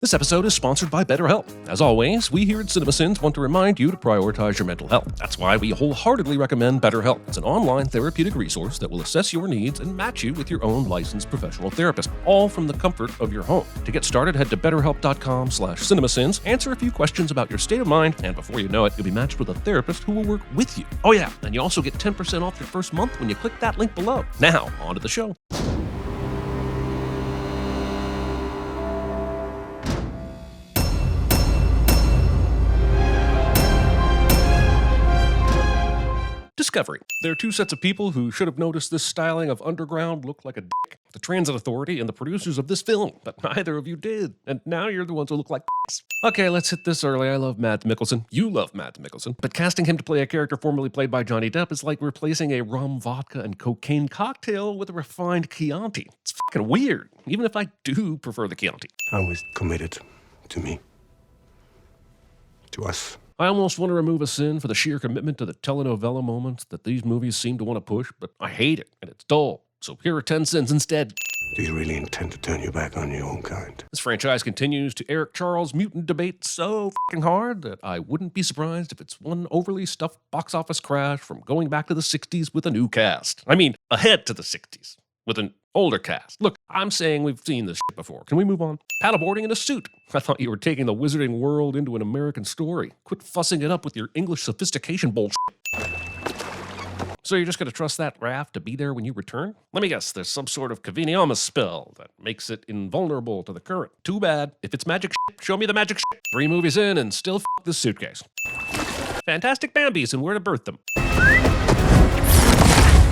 This episode is sponsored by BetterHelp. As always, we here at CinemaSins want to remind you to prioritize your mental health. That's why we wholeheartedly recommend BetterHelp. It's an online therapeutic resource that will assess your needs and match you with your own licensed professional therapist, all from the comfort of your home. To get started, head to betterhelp.com/cinemasins, answer a few questions about your state of mind, and before you know it, you'll be matched with a therapist who will work with you. Oh yeah, and you also get 10% off your first month when you click that link below. Now, on to the show. Discovery. There are two sets of people who should have noticed this styling of Underground looked like a dick. The Transit Authority and the producers of this film, but neither of you did. And now you're the ones who look like dicks. Okay, let's hit this early. I love Mads Mikkelsen. You love Mads Mikkelsen. But casting him to play a character formerly played by Johnny Depp is like replacing a rum, vodka, and cocaine cocktail with a refined Chianti. It's fucking weird, even if I do prefer the Chianti. I was committed to me. To us. I almost want to remove a sin for the sheer commitment to the telenovela moments that these movies seem to want to push, but I hate it, and it's dull. So here are 10 sins instead. Do you really intend to turn your back on your own kind? This franchise continues to Eric Charles' mutant debate so fucking hard that I wouldn't be surprised if it's one overly stuffed box office crash from going back to the 60s with a new cast. I mean, ahead to the 60s with an older cast. Look, I'm saying we've seen this shit before. Can we move on? Paddleboarding in a suit. I thought you were taking the wizarding world into an American story. Quit fussing it up with your English sophistication bullshit. So you're just going to trust that raft to be there when you return? Let me guess, there's some sort of Caviniamus spell that makes it invulnerable to the current. Too bad. If it's magic shit, show me the magic shit. 3 movies in and still f*** this suitcase. Fantastic Bambis and where to birth them.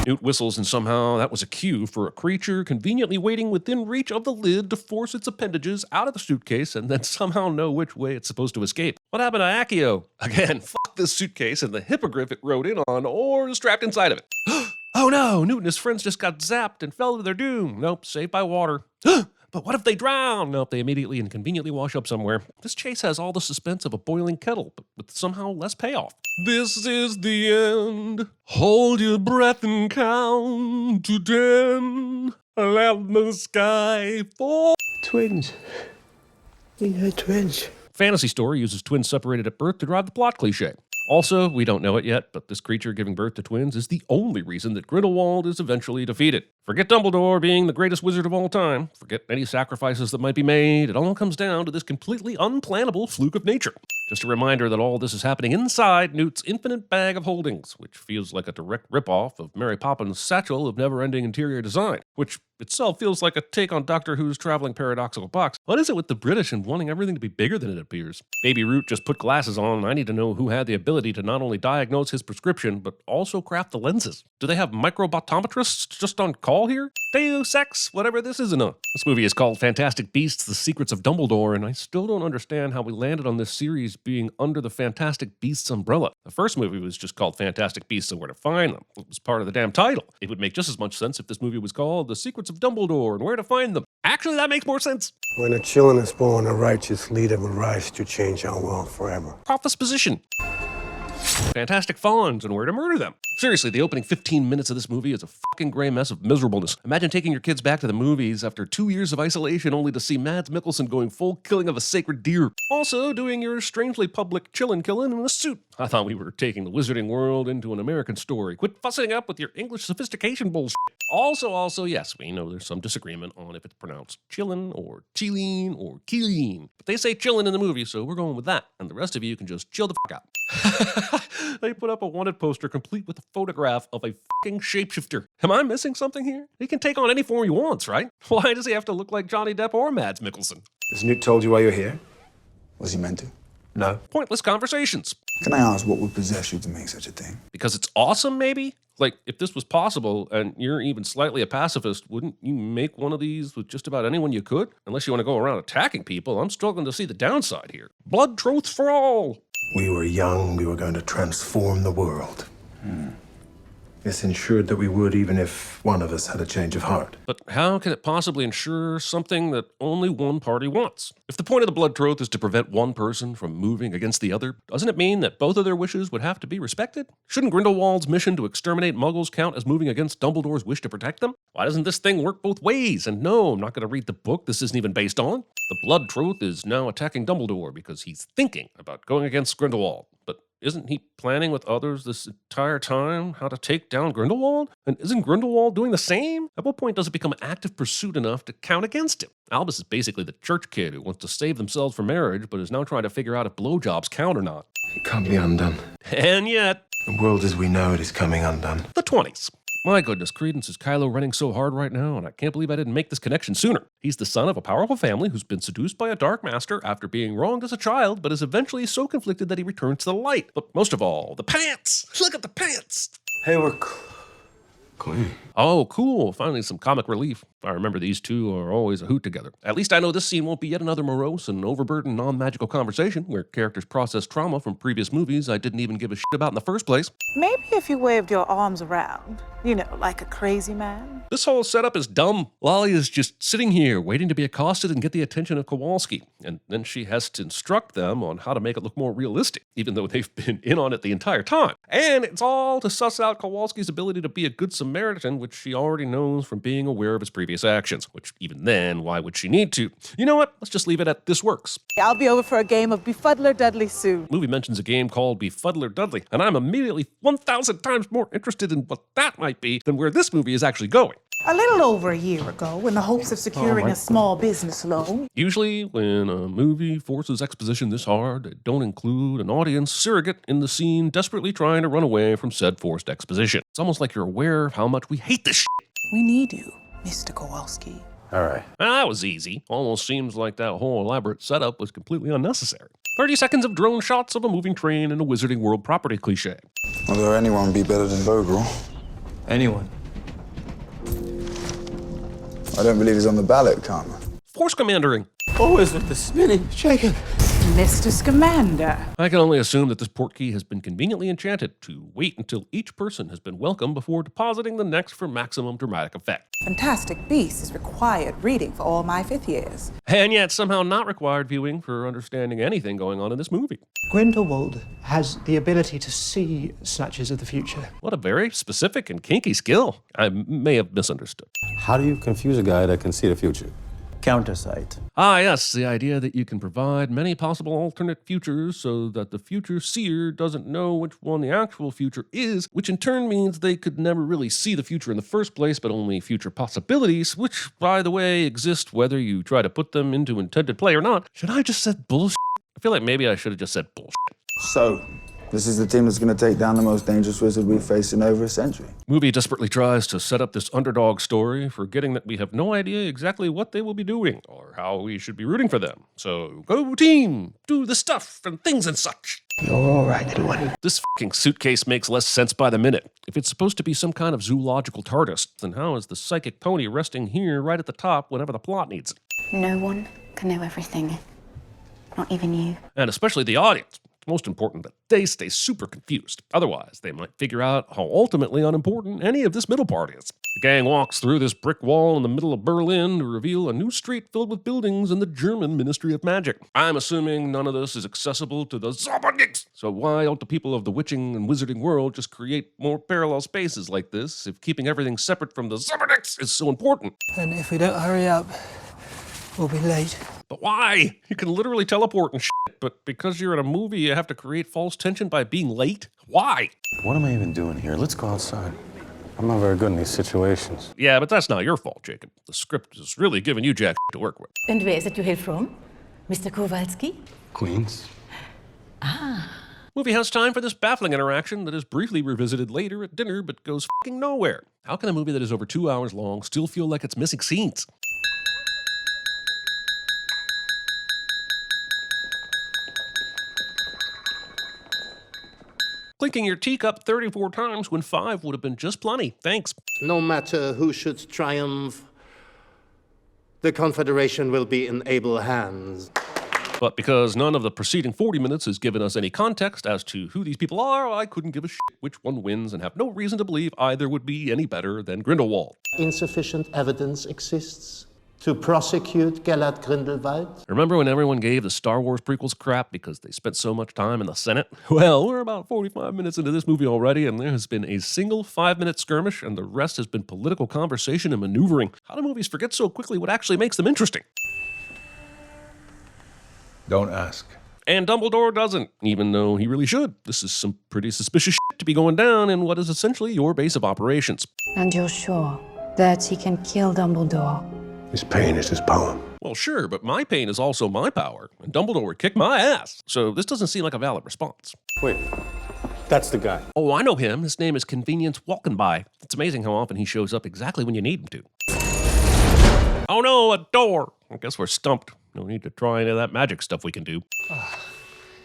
Newt whistles, and somehow that was a cue for a creature conveniently waiting within reach of the lid to force its appendages out of the suitcase and then somehow know which way it's supposed to escape. What happened to Accio? Again, fuck this suitcase and the hippogriff it rode in on or strapped inside of it. Oh no, Newt and his friends just got zapped and fell to their doom. Nope, saved by water. But what if they drown? Nope, they immediately and conveniently wash up somewhere. This chase has all the suspense of a boiling kettle, but with somehow less payoff. This is the end. Hold your breath and count to 10. Let the sky fall. Twins. We had twins. Fantasy story uses twins separated at birth to drive the plot cliche. Also, we don't know it yet, but this creature giving birth to twins is the only reason that Grindelwald is eventually defeated. Forget Dumbledore being the greatest wizard of all time. Forget any sacrifices that might be made. It all comes down to this completely unplannable fluke of nature. Just a reminder that all this is happening inside Newt's infinite bag of holdings, which feels like a direct ripoff of Mary Poppins' satchel of never-ending interior design, which itself feels like a take on Doctor Who's traveling paradoxical box. What is it with the British and wanting everything to be bigger than it appears? Baby Root just put glasses on, and I need to know who had the ability to not only diagnose his prescription, but also craft the lenses. Do they have microbotometrists just on call here? Deus Ex, whatever this is enough. This movie is called Fantastic Beasts, The Secrets of Dumbledore, and I still don't understand how we landed on this series being under the Fantastic Beasts umbrella. The first movie was just called Fantastic Beasts and Where to Find Them. It was part of the damn title. It would make just as much sense if this movie was called The Secrets of Dumbledore and Where to Find Them. Actually, that makes more sense. When a children is born, a righteous leader will rise to change our world forever. Office position. Fantastic Fawns and Where to Murder Them. Seriously, the opening 15 minutes of this movie is a fucking gray mess of miserableness. Imagine taking your kids back to the movies after 2 years of isolation only to see Mads Mikkelsen going full killing of a sacred deer. Also doing your strangely public chillin' killin' in a suit. I thought we were taking the wizarding world into an American story. Quit fussing up with your English sophistication bullshit. Also, yes, we know there's some disagreement on if it's pronounced chillin' or chilleen or keeleen. But they say chillin' in the movie, so we're going with that. And the rest of you can just chill the fuck out. They put up a wanted poster complete with a photograph of a fucking shapeshifter. Am I missing something here? He can take on any form he wants, right? Why does he have to look like Johnny Depp or Mads Mikkelsen? Has Newt told you why you're here? Was he meant to? No. Pointless conversations. Can I ask what would possess you to make such a thing? Because it's awesome, maybe? Like, if this was possible, and you're even slightly a pacifist, wouldn't you make one of these with just about anyone you could? Unless you want to go around attacking people, I'm struggling to see the downside here. Blood troth for all. We were young, we were going to transform the world. This ensured that we would, even if one of us had a change of heart. But how can it possibly ensure something that only one party wants? If the point of the blood troth is to prevent one person from moving against the other, doesn't it mean that both of their wishes would have to be respected? Shouldn't Grindelwald's mission to exterminate Muggles count as moving against Dumbledore's wish to protect them? Why doesn't this thing work both ways? And no, I'm not going to read the book this isn't even based on. The blood troth is now attacking Dumbledore because he's thinking about going against Grindelwald. But isn't he planning with others this entire time how to take down Grindelwald? And isn't Grindelwald doing the same? At what point does it become an active pursuit enough to count against him? Albus is basically the church kid who wants to save themselves from marriage, but is now trying to figure out if blowjobs count or not. It can't be undone. And yet, The world as we know it is coming undone. the 20s. My goodness, Credence is Kylo running so hard right now, and I can't believe I didn't make this connection sooner. He's the son of a powerful family who's been seduced by a dark master after being wronged as a child, but is eventually so conflicted that he returns to the light. But most of all, the pants! Look at the pants! Hey, we're clean. Oh, cool. Finally, some comic relief. I remember these two are always a hoot together. At least I know this scene won't be yet another morose and overburdened non-magical conversation where characters process trauma from previous movies I didn't even give a shit about in the first place. Maybe if you waved your arms around, you know, like a crazy man. This whole setup is dumb. Lolly is just sitting here waiting to be accosted and get the attention of Kowalski. And then she has to instruct them on how to make it look more realistic, even though they've been in on it the entire time. And it's all to suss out Kowalski's ability to be a good Samaritan, which she already knows from being aware of his previous actions. Which, even then, why would she need to? You know what? Let's just leave it at this works. I'll be over for a game of Befuddler Dudley soon. The movie mentions a game called Befuddler Dudley, and I'm immediately 1,000 times more interested in what that might be than where this movie is actually going. A little over a year ago, in the hopes of securing a small business loan. Usually, when a movie forces exposition this hard, they don't include an audience surrogate in the scene desperately trying to run away from said forced exposition. It's almost like you're aware of how much we hate this shit. We need you, Mr. Kowalski. All right. That was easy. Almost seems like that whole elaborate setup was completely unnecessary. 30 seconds of drone shots of a moving train in a Wizarding World property cliche. Although anyone would be better than Vogel. Anyone. I don't believe he's on the ballot, Karma. Force commandering. Always with the spinning, shaking. Mr. Scamander. I can only assume that this portkey has been conveniently enchanted to wait until each person has been welcomed before depositing the next for maximum dramatic effect. Fantastic Beasts is required reading for all my 5th years. And yet somehow not required viewing for understanding anything going on in this movie. Grindelwald has the ability to see snatches of the future. What a very specific and kinky skill. I may have misunderstood. How do you confuse a guy that can see the future? Countersight. Ah, yes, the idea that you can provide many possible alternate futures so that the future seer doesn't know which one the actual future is, which in turn means they could never really see the future in the first place, but only future possibilities, which, by the way, exist whether you try to put them into intended play or not. Should I just said bullshit? I feel like maybe I should have just said bullshit. So, this is the team that's going to take down the most dangerous wizard we've faced in over a century. Movie desperately tries to set up this underdog story, forgetting that we have no idea exactly what they will be doing or how we should be rooting for them. So, go team, do the stuff and things and such. You're all right, little one. This fucking suitcase makes less sense by the minute. If it's supposed to be some kind of zoological TARDIS, then how is the psychic pony resting here right at the top whenever the plot needs it? No one can know everything. Not even you. And especially the audience. It's most important that they stay super confused. Otherwise, they might figure out how ultimately unimportant any of this middle part is. The gang walks through this brick wall in the middle of Berlin to reveal a new street filled with buildings in the German Ministry of Magic. I'm assuming none of this is accessible to the Zauberknicks. So why don't the people of the witching and wizarding world just create more parallel spaces like this if keeping everything separate from the Zauberknicks is so important? And if we don't hurry up, we'll be late. But why? You can literally teleport and shit, but because you're in a movie, you have to create false tension by being late? Why? What am I even doing here? Let's go outside. I'm not very good in these situations. Yeah, but that's not your fault, Jacob. The script is really giving you jack to work with. And where is it you hail from? Mr. Kowalski? Queens? Movie has time for this baffling interaction that is briefly revisited later at dinner but goes fucking nowhere. How can a movie that is over 2 hours long still feel like it's missing scenes? Clinking your teacup 34 times when 5 would have been just plenty. Thanks. No matter who should triumph, the Confederation will be in able hands. But because none of the preceding 40 minutes has given us any context as to who these people are, I couldn't give a shit which one wins and have no reason to believe either would be any better than Grindelwald. Insufficient evidence exists to prosecute Gellert Grindelwald. Remember when everyone gave the Star Wars prequels crap because they spent so much time in the Senate? Well, we're about 45 minutes into this movie already, and there has been a single 5-minute skirmish, and the rest has been political conversation and maneuvering. How do movies forget so quickly what actually makes them interesting? Don't ask. And Dumbledore doesn't, even though he really should. This is some pretty suspicious shit to be going down in what is essentially your base of operations. And you're sure that he can kill Dumbledore? His pain is his power. Well, sure, but my pain is also my power, and Dumbledore would kick my ass. So this doesn't seem like a valid response. Wait, that's the guy. Oh, I know him. His name is Convenience Walking By. It's amazing how often he shows up exactly when you need him to. Oh no, a door! I guess we're stumped. No need to try any of that magic stuff we can do.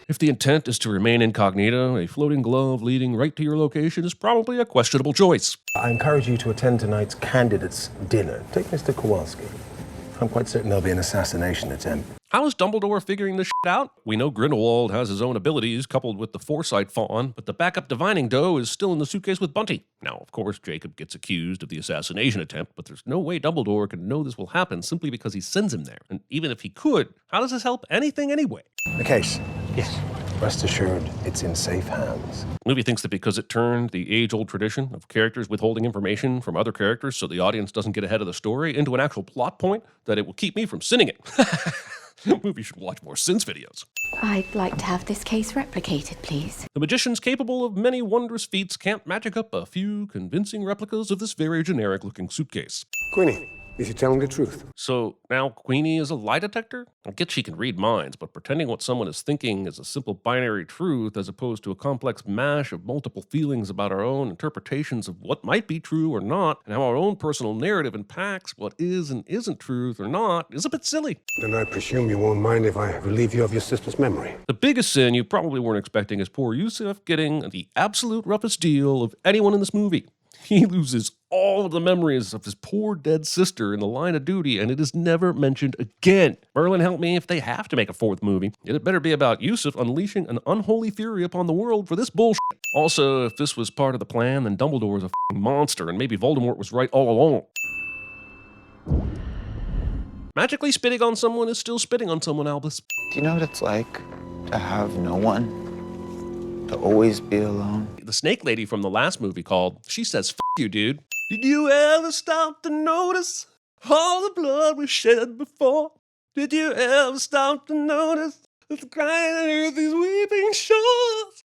If the intent is to remain incognito, a floating glove leading right to your location is probably a questionable choice. I encourage you to attend tonight's candidates' dinner. Take Mr. Kowalski. I'm quite certain there'll be an assassination attempt. How is Dumbledore figuring this shit out? We know Grindelwald has his own abilities coupled with the foresight fawn, but the backup divining dough is still in the suitcase with Bunty. Now, of course, Jacob gets accused of the assassination attempt, but there's no way Dumbledore can know this will happen simply because he sends him there. And even if he could, how does this help anything anyway? The case. Yes. Rest assured, it's in safe hands. The movie thinks that because it turned the age-old tradition of characters withholding information from other characters so the audience doesn't get ahead of the story into an actual plot point, that it will keep me from sinning it. The movie should watch more Sins videos. I'd like to have this case replicated, please. The magicians capable of many wondrous feats can't magic up a few convincing replicas of this very generic-looking suitcase. Queenie, is he telling the truth? So now Queenie is a lie detector? I get she can read minds, but pretending what someone is thinking is a simple binary truth as opposed to a complex mash of multiple feelings about our own interpretations of what might be true or not, and how our own personal narrative impacts what is and isn't truth or not, is a bit silly. Then I presume you won't mind if I relieve you of your sister's memory. The biggest sin you probably weren't expecting is poor Yusuf getting the absolute roughest deal of anyone in this movie. He loses all of the memories of his poor dead sister in the line of duty, and it is never mentioned again. Merlin, help me if they have to make a fourth movie. It better be about Yusuf unleashing an unholy fury upon the world for this bullshit. Also, if this was part of the plan, then Dumbledore is a f***ing monster, and maybe Voldemort was right all along. Magically spitting on someone is still spitting on someone, Albus. Do you know what it's like to have no one? To always be alone? The snake lady from the last movie called, she says, "F you, dude. Did you ever stop to notice all the blood we shed before? Did you ever stop to notice the crying underneath these weeping shores?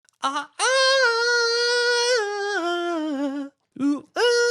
Ooh, ooh.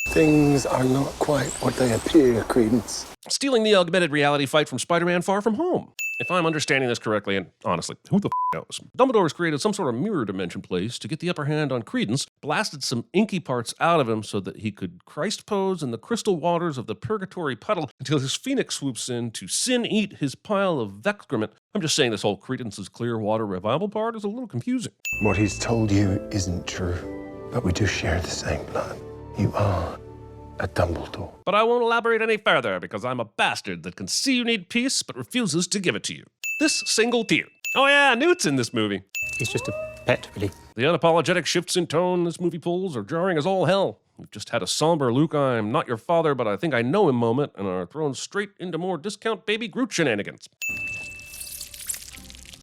Things are not quite what they appear, Credence. Stealing the augmented reality fight from Spider-Man Far From Home. If I'm understanding this correctly, and honestly, who the f knows? Dumbledore has created some sort of mirror dimension place to get the upper hand on Credence, blasted some inky parts out of him so that he could Christ pose in the crystal waters of the purgatory puddle until his phoenix swoops in to sin-eat his pile of excrement. I'm just saying this whole Credence's clear water revival part is a little confusing. What he's told you isn't true, but we do share the same blood. You are a Dumbledore. But I won't elaborate any further because I'm a bastard that can see you need peace but refuses to give it to you. This single tear. Oh yeah, Newt's in this movie. He's just a pet, really. The unapologetic shifts in tone this movie pulls are jarring as all hell. We've just had a somber Luke, I'm not your father, but I think I know him moment, and are thrown straight into more discount baby Groot shenanigans.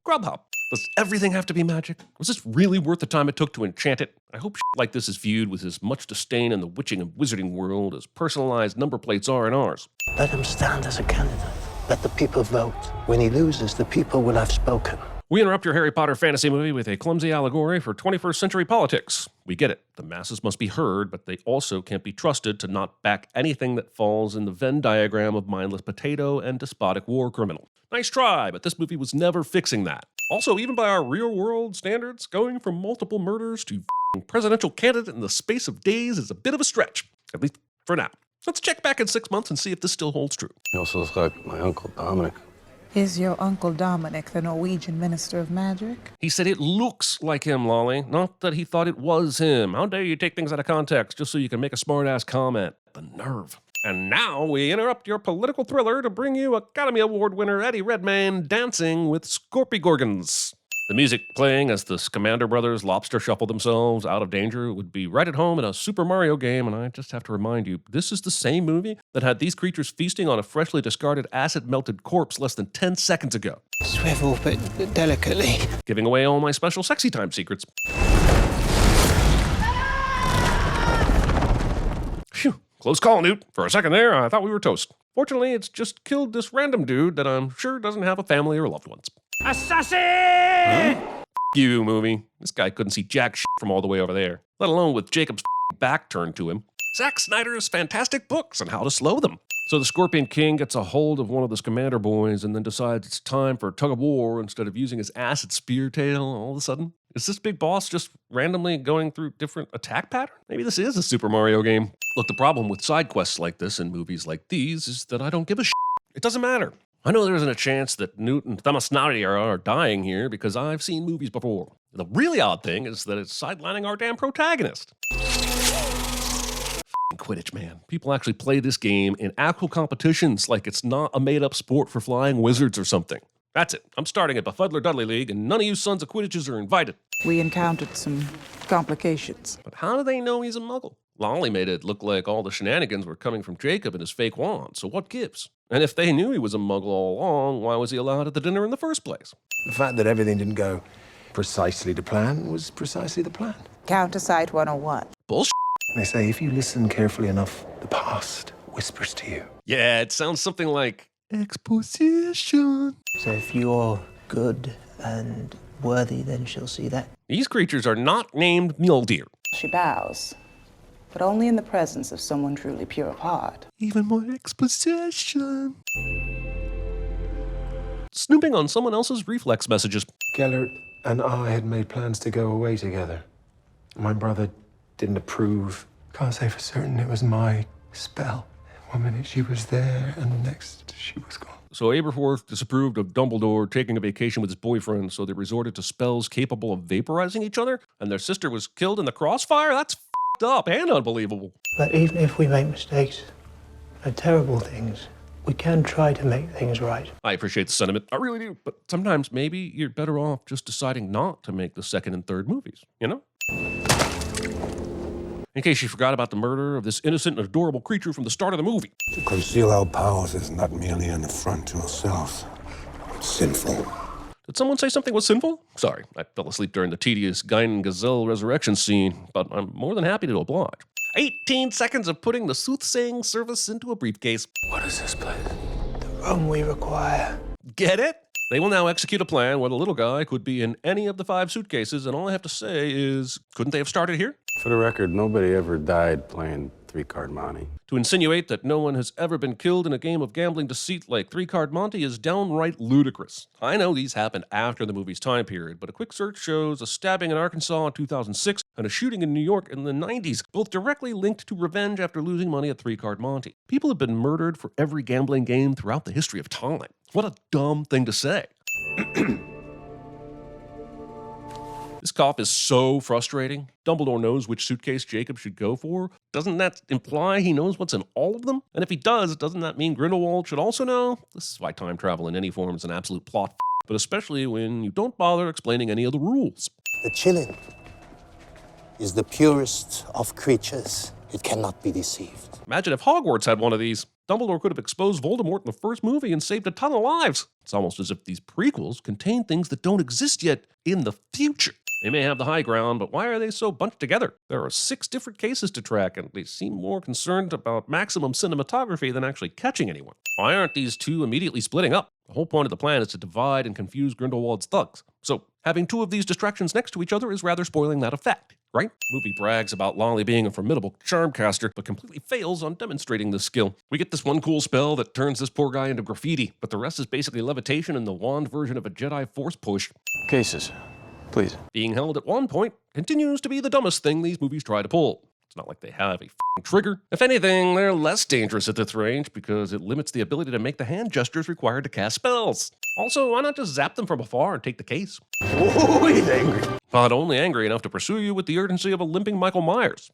Grubhub. Does everything have to be magic? Was this really worth the time it took to enchant it? I hope shit like this is viewed with as much disdain in the witching and wizarding world as personalized number plates are in ours. Let him stand as a candidate. Let the people vote. When he loses, the people will have spoken. We interrupt your Harry Potter fantasy movie with a clumsy allegory for 21st century politics. We get it. The masses must be heard, but they also can't be trusted to not back anything that falls in the Venn diagram of mindless potato and despotic war criminal. Nice try, but this movie was never fixing that. Also, even by our real-world standards, going from multiple murders to presidential candidate in the space of days is a bit of a stretch, at least for now. Let's check back in 6 months and see if this still holds true. He also looks like my Uncle Dominic. Is your Uncle Dominic the Norwegian Minister of Magic? He said it looks like him, Lolly, not that he thought it was him. How dare you take things out of context just so you can make a smart-ass comment? The nerve. And now we interrupt your political thriller to bring you Academy Award winner Eddie Redmayne dancing with Scorpigorgons. The music playing as the Scamander brothers lobster shuffle themselves out of danger would be right at home in a Super Mario game, and I just have to remind you, this is the same movie that had these creatures feasting on a freshly discarded acid-melted corpse less than 10 seconds ago. Swivel, but delicately. Giving away all my special sexy time secrets. Phew, close call, Newt. For a second there, I thought we were toast. Fortunately, it's just killed this random dude that I'm sure doesn't have a family or loved ones. Assassin! Huh? You, movie. This guy couldn't see jack shit from all the way over there, let alone with Jacob's back turned to him. Zack Snyder's fantastic books on how to slow them. So the Scorpion King gets a hold of one of the Scamander boys and then decides it's time for a tug of war instead of using his acid spear tail all of a sudden. Is this big boss just randomly going through different attack patterns? Maybe this is a Super Mario game. Look, the problem with side quests like this and movies like these is that I don't give a shit. It doesn't matter. I know there isn't a chance that Newt and Thamasnaria are dying here because I've seen movies before. The really odd thing is that it's sidelining our damn protagonist. Quidditch, man. People actually play this game in actual competitions like it's not a made-up sport for flying wizards or something. That's it. I'm starting a Befuddler Dudley League, and none of you sons of Quidditches are invited. We encountered some complications. But how do they know he's a muggle? Lolly made it look like all the shenanigans were coming from Jacob and his fake wand, so what gives? And if they knew he was a muggle all along, why was he allowed at the dinner in the first place? The fact that everything didn't go precisely to plan was precisely the plan. Countersight 101. Bullshit. They say if you listen carefully enough, the past whispers to you. Yeah, it sounds something like exposition. So if you're good and worthy, then she'll see that. These creatures are not named mule deer. She bows, but only in the presence of someone truly pure of heart. Even more exposition. Snooping on someone else's reflex messages. Gellert and I had made plans to go away together. My brother didn't approve. Can't say for certain it was my spell. 1 minute she was there, and the next she was gone. So Aberforth disapproved of Dumbledore taking a vacation with his boyfriend, so they resorted to spells capable of vaporizing each other, and their sister was killed in the crossfire? That's f***ed up and unbelievable. But even if we make mistakes and terrible things, we can try to make things right. I appreciate the sentiment. I really do. But sometimes maybe you're better off just deciding not to make the second and third movies, you know? In case you forgot about the murder of this innocent and adorable creature from the start of the movie. To conceal our powers is not merely an affront to ourselves. It's sinful. Did someone say something was sinful? Sorry, I fell asleep during the tedious Guinan Gazelle resurrection scene, but I'm more than happy to oblige. 18 seconds of putting the soothsaying service into a briefcase. What is this place? The room we require. Get it? They will now execute a plan where the little guy could be in any of the 5 suitcases, and all I have to say is, couldn't they have started here? For the record, nobody ever died playing 3-card Monty. To insinuate that no one has ever been killed in a game of gambling deceit like 3-card Monty is downright ludicrous. I know these happened after the movie's time period, but a quick search shows a stabbing in Arkansas in 2006 and a shooting in New York in the 90s, both directly linked to revenge after losing money at 3-card Monty. People have been murdered for every gambling game throughout the history of time. What a dumb thing to say. This cough is so frustrating. Dumbledore knows which suitcase Jacob should go for. Doesn't that imply he knows what's in all of them? And if he does, doesn't that mean Grindelwald should also know? This is why time travel in any form is an absolute plot, but especially when you don't bother explaining any of the rules. The Chillin is the purest of creatures. It cannot be deceived. Imagine if Hogwarts had one of these. Dumbledore could have exposed Voldemort in the first movie and saved a ton of lives. It's almost as if these prequels contain things that don't exist yet in the future. They may have the high ground, but why are they so bunched together? There are 6 different cases to track, and they seem more concerned about maximum cinematography than actually catching anyone. Why aren't these 2 immediately splitting up? The whole point of the plan is to divide and confuse Grindelwald's thugs. So having 2 of these distractions next to each other is rather spoiling that effect, right? Movie brags about Lolly being a formidable charm caster, but completely fails on demonstrating this skill. We get this one cool spell that turns this poor guy into graffiti, but the rest is basically levitation and the wand version of a Jedi Force push. Cases, please. Being held at one point continues to be the dumbest thing these movies try to pull. It's not like they have a f***ing trigger. If anything, they're less dangerous at this range because it limits the ability to make the hand gestures required to cast spells. Also, why not just zap them from afar and take the case? Oh, he's angry. But only angry enough to pursue you with the urgency of a limping Michael Myers.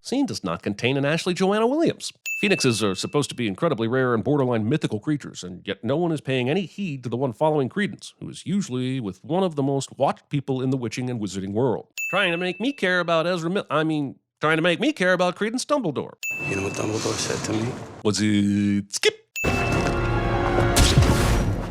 scene does not contain an Ashley Joanna Williams. Phoenixes are supposed to be incredibly rare and borderline mythical creatures, and yet no one is paying any heed to the one following Credence, who is usually with one of the most watched people in the witching and wizarding world. Trying to make me care about trying to make me care about Credence Dumbledore. You know what Dumbledore said to me? Was it skip?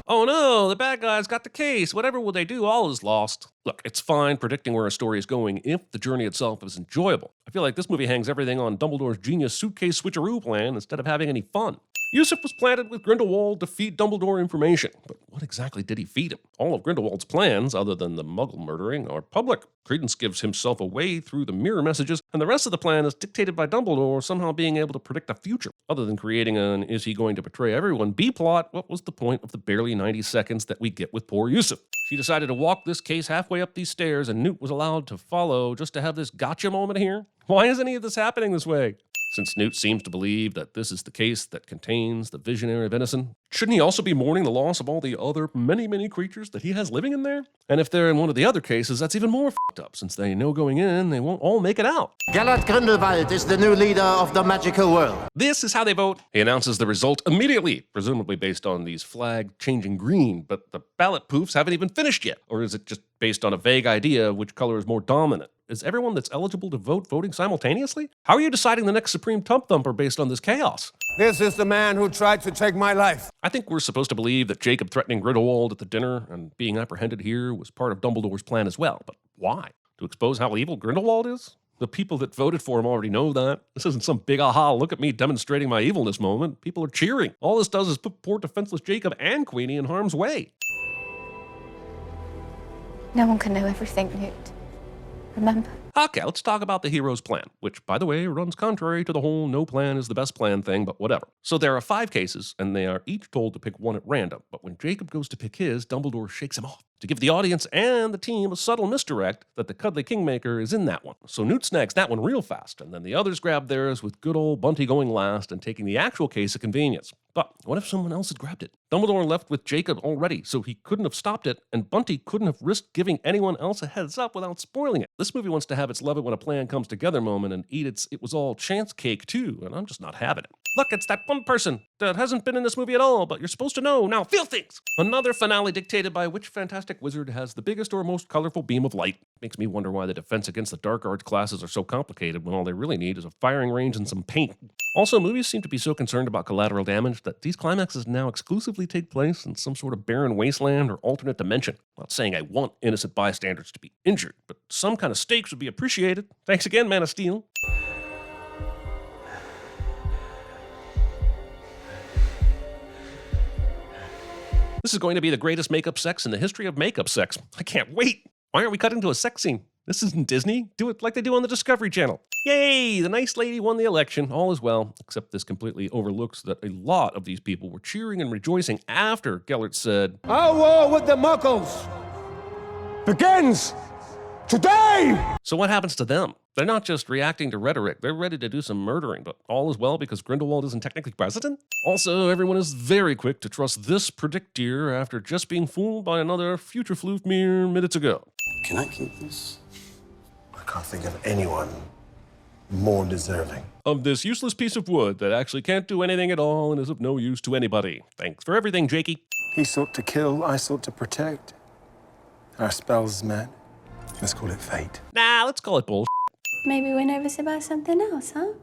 Oh no, the bad guys got the case. Whatever will they do, all is lost. Look, it's fine predicting where a story is going if the journey itself is enjoyable. I feel like this movie hangs everything on Dumbledore's genius suitcase switcheroo plan instead of having any fun. Yusuf was planted with Grindelwald to feed Dumbledore information, but what exactly did he feed him? All of Grindelwald's plans, other than the Muggle murdering, are public. Credence gives himself away through the mirror messages, and the rest of the plan is dictated by Dumbledore somehow being able to predict the future. Other than creating an is he going to betray everyone B-plot, what was the point of the barely 90 seconds that we get with poor Yusuf? She decided to walk this case halfway up these stairs, and Newt was allowed to follow just to have this gotcha moment here? Why is any of this happening this way? Since Newt seems to believe that this is the case that contains the visionary venison, shouldn't he also be mourning the loss of all the other many creatures that he has living in there? And if they're in one of the other cases, that's even more f***ed up, since they know going in they won't all make it out. Gellert Grindelwald is the new leader of the magical world. This is how they vote. He announces the result immediately, presumably based on these flags changing green, but the ballot poofs haven't even finished yet. Or is it just based on a vague idea of which color is more dominant? Is everyone that's eligible to vote voting simultaneously? How are you deciding the next Supreme Tump Thumper based on this chaos? This is the man who tried to take my life. I think we're supposed to believe that Jacob threatening Grindelwald at the dinner and being apprehended here was part of Dumbledore's plan as well. But why? To expose how evil Grindelwald is? The people that voted for him already know that. This isn't some big aha, look at me demonstrating my evilness moment. People are cheering. All this does is put poor defenseless Jacob and Queenie in harm's way. No one can know everything, Newt. Remember? Okay, let's talk about the hero's plan, which, by the way, runs contrary to the whole no plan is the best plan thing, but whatever. So there are 5 cases, and they are each told to pick one at random, but when Jacob goes to pick his, Dumbledore shakes him off to give the audience and the team a subtle misdirect that the Cuddly Kingmaker is in that one. So Newt snags that one real fast, and then the others grab theirs with good old Bunty going last and taking the actual case of convenience. But what if someone else had grabbed it? Dumbledore left with Jacob already, so he couldn't have stopped it, and Bunty couldn't have risked giving anyone else a heads up without spoiling it. This movie wants to have its love it when a plan comes together moment and eat its it was all chance cake too, and I'm just not having it. Look, it's that one person that hasn't been in this movie at all, but you're supposed to know. Now feel things! Another finale dictated by which fantastic wizard has the biggest or most colorful beam of light. Makes me wonder why the defense against the dark arts classes are so complicated when all they really need is a firing range and some paint. Also, movies seem to be so concerned about collateral damage that these climaxes now exclusively take place in some sort of barren wasteland or alternate dimension. I'm not saying I want innocent bystanders to be injured, but some kind of stakes would be appreciated. Thanks again, Man of Steel. This is going to be the greatest makeup sex in the history of makeup sex. I can't wait. Why aren't we cut into a sex scene? This isn't Disney. Do it like they do on the Discovery Channel. Yay! The nice lady won the election. All is well, except this completely overlooks that a lot of these people were cheering and rejoicing after Gellert said, Our war with the Muggles begins today! So what happens to them? They're not just reacting to rhetoric, they're ready to do some murdering, but all is well because Grindelwald isn't technically president? Also, everyone is very quick to trust this predictor after just being fooled by another future floof mere minutes ago. Can I keep this? I can't think of anyone more deserving of this useless piece of wood that actually can't do anything at all and is of no use to anybody. Thanks for everything, Jakey. He sought to kill, I sought to protect. Our spells met. Let's call it fate. Nah, let's call it bullshit. Maybe we're nervous about something else, huh?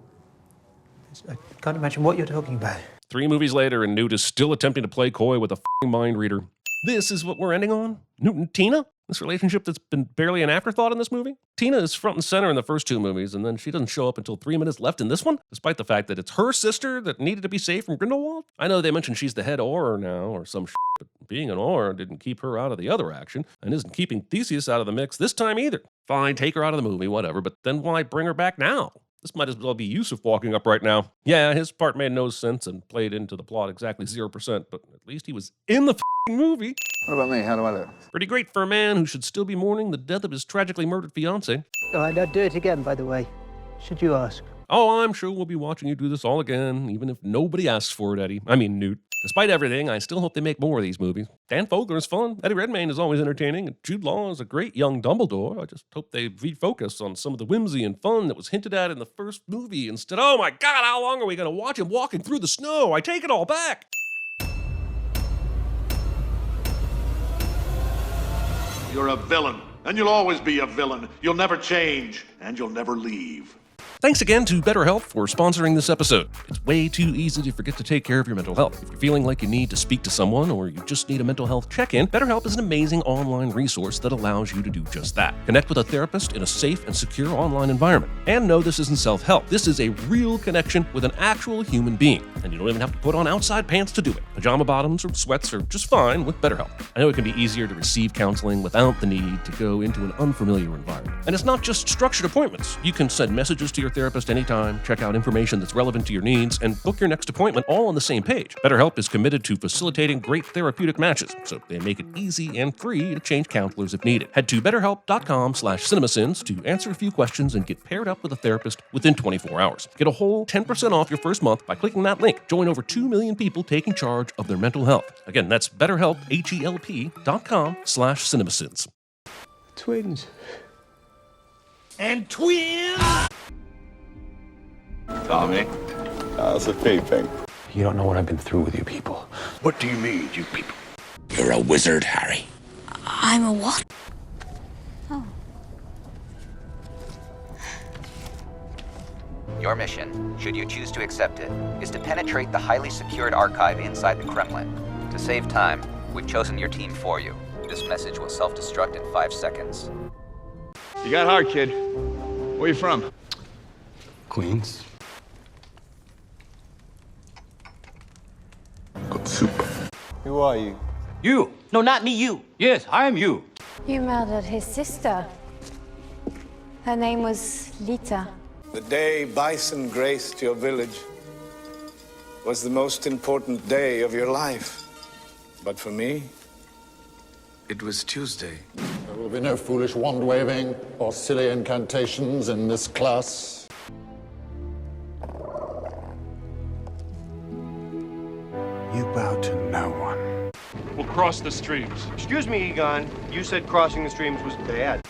I can't imagine what you're talking about. 3 movies later, and Newt is still attempting to play coy with a f***ing mind reader. This is what we're ending on? Newt and Tina? This relationship that's been barely an afterthought in this movie? Tina is front and center in the first 2 movies, and then she doesn't show up until 3 minutes left in this one, despite the fact that it's her sister that needed to be saved from Grindelwald? I know they mentioned she's the head Auror now, or some shit, but being an Auror didn't keep her out of the other action, and isn't keeping Theseus out of the mix this time either. Fine, take her out of the movie, whatever, but then why bring her back now? This might as well be Yusuf walking up right now. Yeah, his part made no sense and played into the plot exactly 0%, but at least he was in the movie. What about me? How do I look? Pretty great for a man who should still be mourning the death of his tragically murdered fiancée. Oh, and I'd do it again, by the way. Should you ask? Oh, I'm sure we'll be watching you do this all again, even if nobody asks for it, Eddie. I mean, Newt. Despite everything, I still hope they make more of these movies. Dan Fogler is fun, Eddie Redmayne is always entertaining, and Jude Law is a great young Dumbledore. I just hope they refocus on some of the whimsy and fun that was hinted at in the first movie instead. Oh my god, how long are we going to watch him walking through the snow? I take it all back! You're a villain, and you'll always be a villain. You'll never change, and you'll never leave. Thanks again to BetterHelp for sponsoring this episode. It's way too easy to forget to take care of your mental health. If you're feeling like you need to speak to someone or you just need a mental health check-in, BetterHelp is an amazing online resource that allows you to do just that. Connect with a therapist in a safe and secure online environment. And no, this isn't self-help. This is a real connection with an actual human being. And you don't even have to put on outside pants to do it. Pajama bottoms or sweats are just fine with BetterHelp. I know it can be easier to receive counseling without the need to go into an unfamiliar environment. And it's not just structured appointments. You can send messages to your therapist anytime, check out information that's relevant to your needs, and book your next appointment all on the same page. BetterHelp is committed to facilitating great therapeutic matches, so they make it easy and free to change counselors if needed. Head to betterhelp.com/cinemasins to answer a few questions and get paired up with a therapist within 24 hours. Get a whole 10% off your first month by clicking that link. Join over 2 million people taking charge of their mental health. Again, that's betterhelp, HELP.com/cinemasins. Twins. And twins! Tommy, how's it peeping? You don't know what I've been through with you people. What do you mean, you people? You're a wizard, Harry. I'm a what? Oh. Your mission, should you choose to accept it, is to penetrate the highly secured archive inside the Kremlin. To save time, we've chosen your team for you. This message will self-destruct in 5 seconds. You got hard, kid. Where you from? Queens? Good soup. Who are you? You! No, not me, you! Yes, I am you. You murdered his sister. Her name was Lita. The day Bison graced your village was the most important day of your life. But for me, it was Tuesday. There will be no foolish wand-waving or silly incantations in this class. You bow to no one. We'll cross the streams. Excuse me, Egon. You said crossing the streams was bad.